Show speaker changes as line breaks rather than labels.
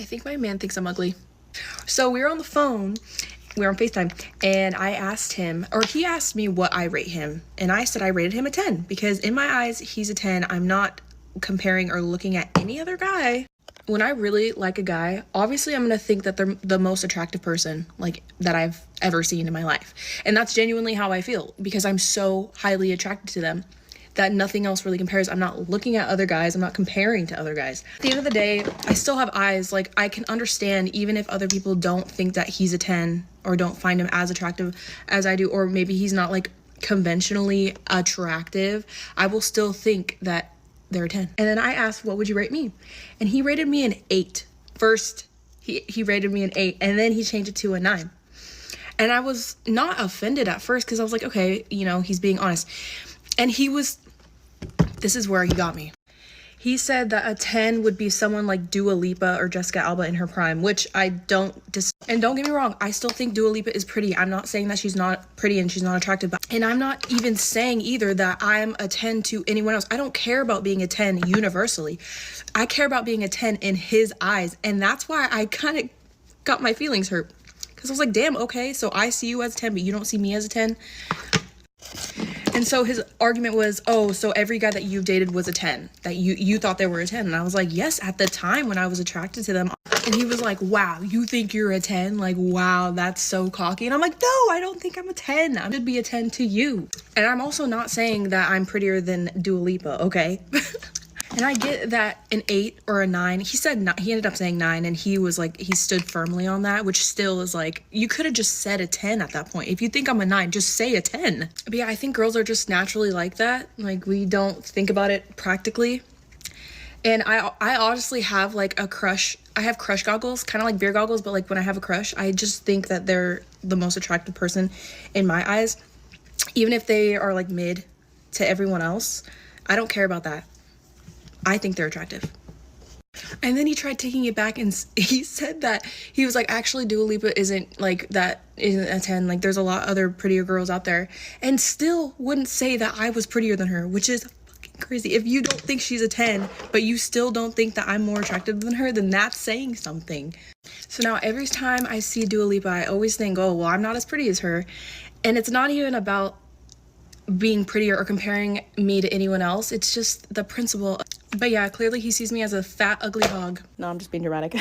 I think my man thinks I'm ugly. So we were on the phone, we were on FaceTime, and I asked him, or he asked me what I rate him. And I said I rated him a 10 because in my eyes, he's a 10. I'm not comparing or looking at any other guy. When I really like a guy, obviously I'm gonna think that they're the most attractive person like that I've ever seen in my life. And that's genuinely how I feel because I'm so highly attracted to them that nothing else really compares. I'm not looking at other guys. I'm not comparing to other guys. At the end of the day, I still have eyes. Like, I can understand even if other people don't think that he's a 10 or don't find him as attractive as I do, or maybe he's not like conventionally attractive, I will still think that they're a 10. And then I asked, what would you rate me? And he rated me an 8. First, he rated me an 8, and then he changed it to a 9. And I was not offended at first because I was like, okay, you know, he's being honest. And this is where he got me. He said that a 10 would be someone like Dua Lipa or Jessica Alba in her prime, which I don't and don't get me wrong, I still think Dua Lipa is pretty. I'm not saying that she's not pretty and she's not attractive, and I'm not even saying either that I'm a 10 to anyone else. I don't care about being a 10 universally. I care about being a 10 in his eyes, and that's why I kind of got my feelings hurt. Because I was like, damn, okay, so I see you as a 10, but you don't see me as a 10. And so his argument was, oh, so every guy that you've dated was a 10, that you thought they were a 10. And I was like, yes, at the time when I was attracted to them. And he was like, wow, you think you're a 10? Like, wow, that's so cocky. And I'm like, no, I don't think I'm a 10. I should be a 10 to you. And I'm also not saying that I'm prettier than Dua Lipa, okay? And I get that an 8 or a 9, he ended up saying 9, and he was like, he stood firmly on that, which still is like, you could have just said a 10 at that point. If you think I'm a 9, just say a 10. But yeah, I think girls are just naturally like that. Like, we don't think about it practically. And I honestly have like a crush. I have crush goggles, kind of like beer goggles, but like when I have a crush, I just think that they're the most attractive person in my eyes. Even if they are like mid to everyone else, I don't care about that. I think they're attractive. And then he tried taking it back and he said that he was like, actually Dua Lipa isn't a 10. Like, there's a lot other prettier girls out there, and still wouldn't say that I was prettier than her, which is fucking crazy. If you don't think she's a 10, but you still don't think that I'm more attractive than her, then that's saying something. So now every time I see Dua Lipa, I always think, oh, well, I'm not as pretty as her. And it's not even about being prettier or comparing me to anyone else. It's just the principle. But yeah, clearly he sees me as a fat, ugly hog. No, I'm just being dramatic.